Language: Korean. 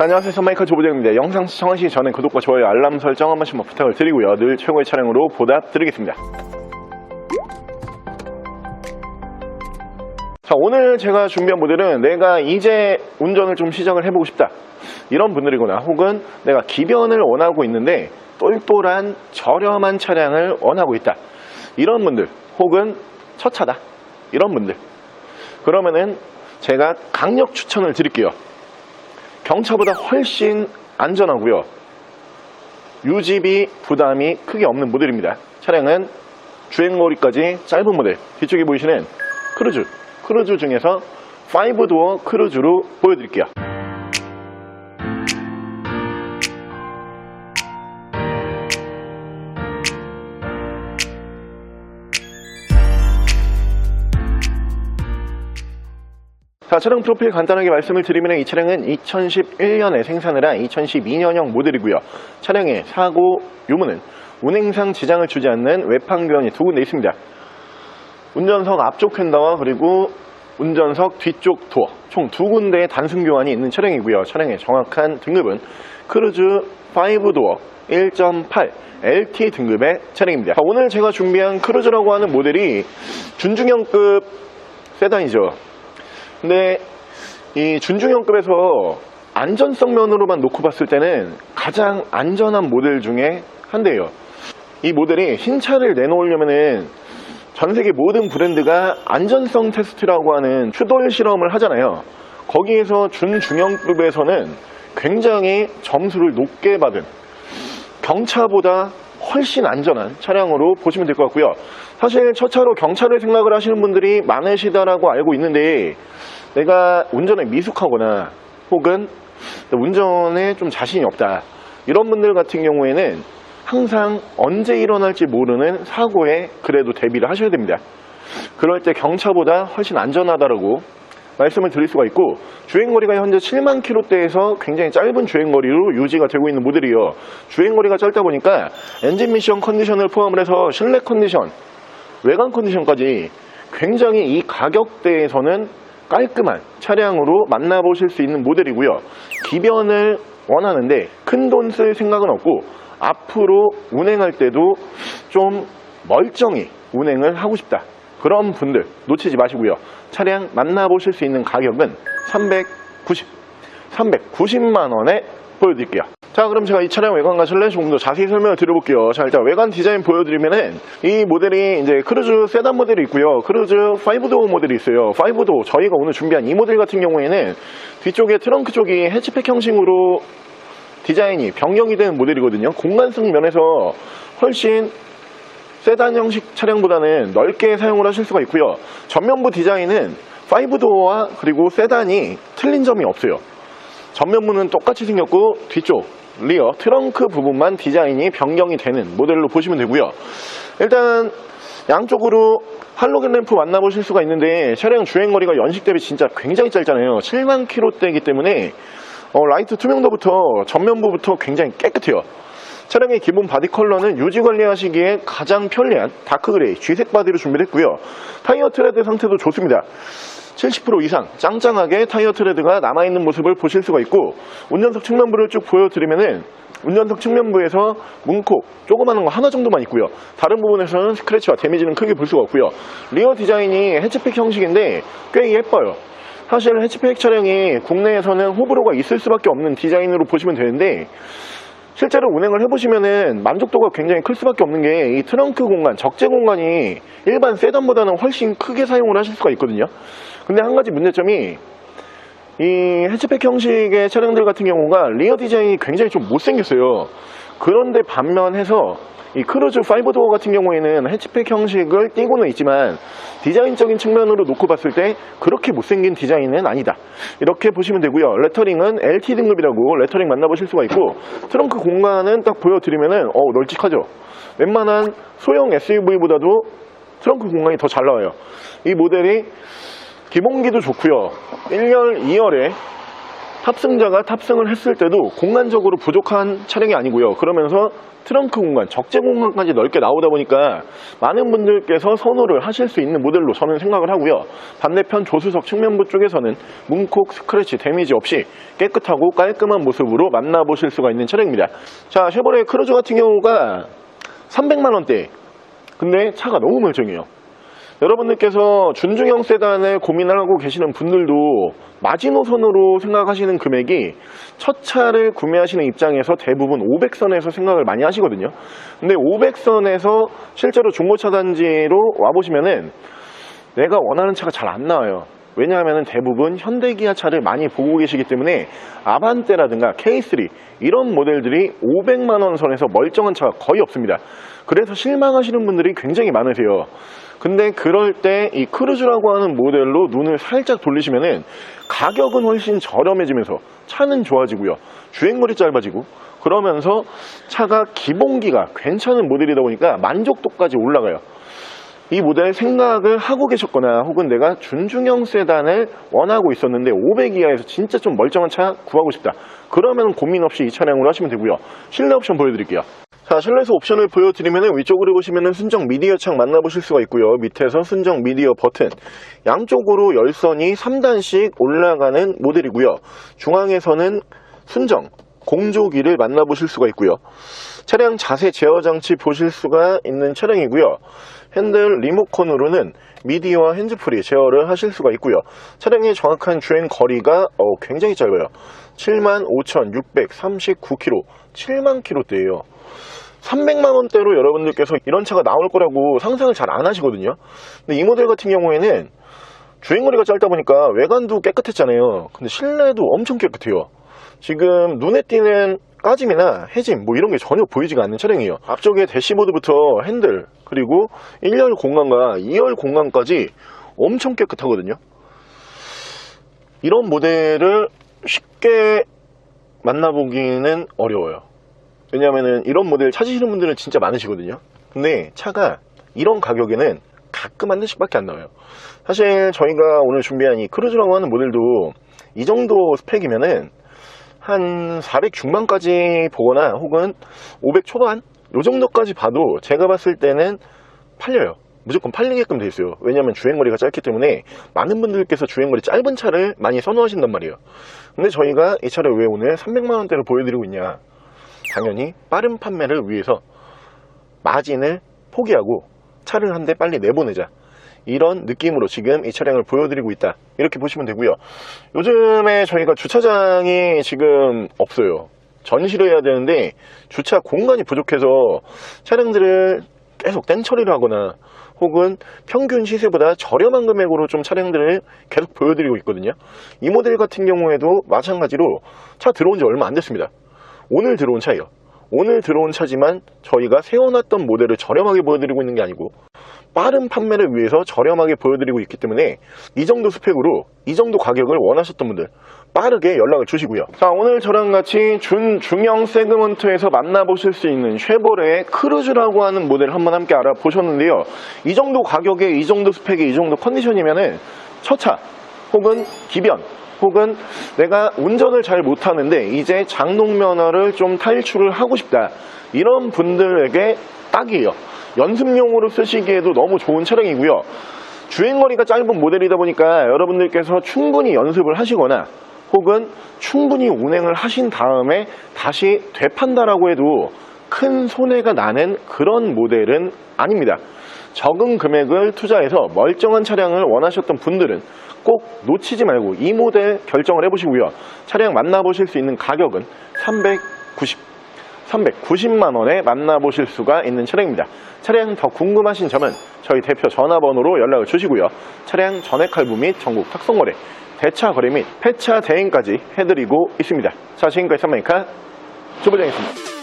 안녕하세요. 선마이카 조부장입니다. 영상 시청하시기 전에 구독과 좋아요, 알람 설정 한 번씩만 부탁을 드리고요. 늘 최고의 차량으로 보답드리겠습니다. 자, 오늘 제가 준비한 모델은 내가 이제 운전을 좀 시작을 해보고 싶다, 이런 분들이거나 혹은 내가 기변을 원하고 있는데 똘똘한 저렴한 차량을 원하고 있다, 이런 분들, 혹은 첫 차다, 이런 분들, 그러면은 제가 강력 추천을 드릴게요. 경차보다 훨씬 안전하고요, 유지비 부담이 크게 없는 모델입니다. 차량은 주행거리까지 짧은 모델, 뒤쪽에 보이시는 크루즈 중에서 5도어 크루즈로 보여드릴게요. 자, 차량 프로필 간단하게 말씀을 드리면 이 차량은 2011년에 생산을 한 2012년형 모델이고요. 차량의 사고 유무는 운행상 지장을 주지 않는 외판교환이 두 군데 있습니다. 운전석 앞쪽 휀더와 그리고 운전석 뒤쪽 도어, 총 두 군데의 단순 교환이 있는 차량이고요. 차량의 정확한 등급은 크루즈 5도어 1.8 LT 등급의 차량입니다. 자, 오늘 제가 준비한 크루즈라고 하는 모델이 준중형급 세단이죠. 근데 이 준중형급에서 안전성 면으로만 놓고 봤을 때는 가장 안전한 모델 중에 한 대예요. 이 모델이 신차를 내놓으려면은 전 세계 모든 브랜드가 안전성 테스트라고 하는 추돌 실험을 하잖아요. 거기에서 준중형급에서는 굉장히 점수를 높게 받은, 경차보다 훨씬 안전한 차량으로 보시면 될 것 같고요. 사실 첫 차로 경차를 생각을 하시는 분들이 많으시다라고 알고 있는데, 내가 운전에 미숙하거나 혹은 운전에 좀 자신이 없다, 이런 분들 같은 경우에는 항상 언제 일어날지 모르는 사고에 그래도 대비를 하셔야 됩니다. 그럴 때 경차보다 훨씬 안전하다라고 말씀을 드릴 수가 있고, 주행거리가 현재 7만 km대에서 굉장히 짧은 주행거리로 유지가 되고 있는 모델이에요. 주행거리가 짧다 보니까 엔진 미션 컨디션을 포함을 해서 실내 컨디션, 외관 컨디션까지 굉장히 이 가격대에서는 깔끔한 차량으로 만나보실 수 있는 모델이고요. 기변을 원하는데 큰 돈 쓸 생각은 없고, 앞으로 운행할 때도 좀 멀쩡히 운행을 하고 싶다, 그런 분들 놓치지 마시고요. 차량 만나보실 수 있는 가격은 390만 원에 보여드릴게요. 자, 그럼 제가 이 차량 외관과 실내 조금 더 자세히 설명을 드려볼게요. 자, 일단 외관 디자인 보여드리면은 이 모델이 이제 크루즈 세단 모델이 있고요, 크루즈 5도어 모델이 있어요. 5도어, 저희가 오늘 준비한 이 모델 같은 경우에는 뒤쪽에 트렁크 쪽이 해치백 형식으로 디자인이 변경이 되는 모델이거든요. 공간성 면에서 훨씬 세단 형식 차량보다는 넓게 사용을 하실 수가 있고요. 전면부 디자인은 5도어와 그리고 세단이 틀린 점이 없어요. 전면부는 똑같이 생겼고, 뒤쪽 리어 트렁크 부분만 디자인이 변경이 되는 모델로 보시면 되고요. 일단 양쪽으로 할로겐 램프 만나보실 수가 있는데, 차량 주행거리가 연식 대비 진짜 굉장히 짧잖아요. 7만 km대이기 때문에 라이트 투명도부터 전면부부터 굉장히 깨끗해요. 차량의 기본 바디 컬러는 유지 관리하시기에 가장 편리한 다크그레이 G색 바디로 준비를 했고요. 타이어 트레드 상태도 좋습니다. 70% 이상 짱짱하게 타이어 트레드가 남아있는 모습을 보실 수가 있고, 운전석 측면부를 쭉 보여드리면은 운전석 측면부에서 문콕 조그마한 거 하나 정도만 있고요. 다른 부분에서는 스크래치와 데미지는 크게 볼 수가 없고요. 리어 디자인이 해치백 형식인데 꽤 예뻐요. 사실 해치백 차량이 국내에서는 호불호가 있을 수밖에 없는 디자인으로 보시면 되는데, 실제로 운행을 해보시면은 만족도가 굉장히 클 수밖에 없는 게, 이 트렁크 공간, 적재 공간이 일반 세단보다는 훨씬 크게 사용을 하실 수가 있거든요. 근데 한 가지 문제점이, 이 해치백 형식의 차량들 같은 경우가 리어 디자인이 굉장히 좀 못생겼어요. 그런데 반면해서 이 크루즈 5도어 같은 경우에는 해치백 형식을 띄고는 있지만 디자인적인 측면으로 놓고 봤을 때 그렇게 못생긴 디자인은 아니다, 이렇게 보시면 되고요. 레터링은 LT 등급이라고 레터링 만나보실 수가 있고, 트렁크 공간은 딱 보여드리면은 널찍하죠. 웬만한 소형 SUV보다도 트렁크 공간이 더 잘 나와요. 이 모델이 기본기도 좋고요. 1열, 2열에 탑승자가 탑승을 했을 때도 공간적으로 부족한 차량이 아니고요. 그러면서 트렁크 공간, 적재 공간까지 넓게 나오다 보니까 많은 분들께서 선호를 하실 수 있는 모델로 저는 생각을 하고요. 반대편 조수석 측면부 쪽에서는 문콕, 스크래치, 데미지 없이 깨끗하고 깔끔한 모습으로 만나보실 수가 있는 차량입니다. 자, 쉐보레 크루즈 같은 경우가 300만원대, 근데 차가 너무 멀쩡해요. 여러분들께서 준중형 세단을 고민을 하고 계시는 분들도 마지노선으로 생각하시는 금액이 첫 차를 구매하시는 입장에서 대부분 500선에서 생각을 많이 하시거든요. 근데 500선에서 실제로 중고차 단지로 와보시면은 내가 원하는 차가 잘 안 나와요. 왜냐하면 대부분 현대기아 차를 많이 보고 계시기 때문에 아반떼라든가 K3 이런 모델들이 500만원 선에서 멀쩡한 차가 거의 없습니다. 그래서 실망하시는 분들이 굉장히 많으세요. 근데 그럴 때 이 크루즈라고 하는 모델로 눈을 살짝 돌리시면은 가격은 훨씬 저렴해지면서 차는 좋아지고요. 주행거리 짧아지고 그러면서 차가 기본기가 괜찮은 모델이다 보니까 만족도까지 올라가요. 이 모델 생각을 하고 계셨거나 혹은 내가 준중형 세단을 원하고 있었는데 500 이하에서 진짜 좀 멀쩡한 차 구하고 싶다. 그러면 고민 없이 이 차량으로 하시면 되고요. 실내 옵션 보여드릴게요. 자, 실내에서 옵션을 보여드리면 위쪽으로 보시면 순정 미디어 창 만나보실 수가 있고요. 밑에서 순정 미디어 버튼, 양쪽으로 열선이 3단씩 올라가는 모델이고요. 중앙에서는 순정 공조기를 만나보실 수가 있고요. 차량 자세 제어 장치 보실 수가 있는 차량이고요. 핸들 리모컨으로는 미디어와 핸즈프리 제어를 하실 수가 있고요. 차량의 정확한 주행 거리가 굉장히 짧아요. 75,639km, 7만 km대예요. 300만원대로 여러분들께서 이런 차가 나올 거라고 상상을 잘 안 하시거든요. 근데 이 모델 같은 경우에는 주행거리가 짧다 보니까 외관도 깨끗했잖아요. 근데 실내도 엄청 깨끗해요. 지금 눈에 띄는 까짐이나 해짐 뭐 이런 게 전혀 보이지가 않는 차량이에요. 앞쪽에 대시보드부터 핸들, 그리고 1열 공간과 2열 공간까지 엄청 깨끗하거든요. 이런 모델을 쉽게 만나보기는 어려워요. 왜냐하면 이런 모델 찾으시는 분들은 진짜 많으시거든요. 근데 차가 이런 가격에는 가끔 한 대씩밖에 안 나와요. 사실 저희가 오늘 준비한 이 크루즈라고 하는 모델도 이 정도 스펙이면은 한 400 중반까지 보거나 혹은 500 초반 요 정도까지 봐도 제가 봤을 때는 팔려요. 무조건 팔리게끔 돼 있어요. 왜냐하면 주행거리가 짧기 때문에 많은 분들께서 주행거리 짧은 차를 많이 선호하신단 말이에요. 근데 저희가 이 차를 왜 오늘 300만원대를 보여드리고 있냐, 당연히 빠른 판매를 위해서 마진을 포기하고 차를 한 대 빨리 내보내자, 이런 느낌으로 지금 이 차량을 보여드리고 있다, 이렇게 보시면 되고요. 요즘에 저희가 주차장이 지금 없어요. 전시를 해야 되는데 주차 공간이 부족해서 차량들을 계속 땡처리를 하거나 혹은 평균 시세보다 저렴한 금액으로 좀 차량들을 계속 보여드리고 있거든요. 이 모델 같은 경우에도 마찬가지로 차 들어온 지 얼마 안 됐습니다. 오늘 들어온 차예요. 오늘 들어온 차지만 저희가 세워놨던 모델을 저렴하게 보여드리고 있는 게 아니고 빠른 판매를 위해서 저렴하게 보여드리고 있기 때문에 이 정도 스펙으로 이 정도 가격을 원하셨던 분들 빠르게 연락을 주시고요. 자, 오늘 저랑 같이 준중형 세그먼트에서 만나보실 수 있는 쉐보레의 크루즈라고 하는 모델을 한번 함께 알아보셨는데요. 이 정도 가격에 이 정도 스펙에 이 정도 컨디션이면은 첫 차 혹은 기변 혹은 내가 운전을 잘 못하는데 이제 장롱면허를 좀 탈출을 하고 싶다, 이런 분들에게 딱이에요. 연습용으로 쓰시기에도 너무 좋은 차량이고요. 주행거리가 짧은 모델이다 보니까 여러분들께서 충분히 연습을 하시거나 혹은 충분히 운행을 하신 다음에 다시 되판다라고 해도 큰 손해가 나는 그런 모델은 아닙니다. 적은 금액을 투자해서 멀쩡한 차량을 원하셨던 분들은 꼭 놓치지 말고 이 모델 결정을 해보시고요. 차량 만나보실 수 있는 가격은 390만원에 만나보실 수가 있는 차량입니다. 차량 더 궁금하신 점은 저희 대표 전화번호로 연락을 주시고요. 차량 전액 할부 및 전국 탁송거래, 대차 거래 및 폐차 대행까지 해드리고 있습니다. 자, 지금까지 삼메이카 주부장이었습니다.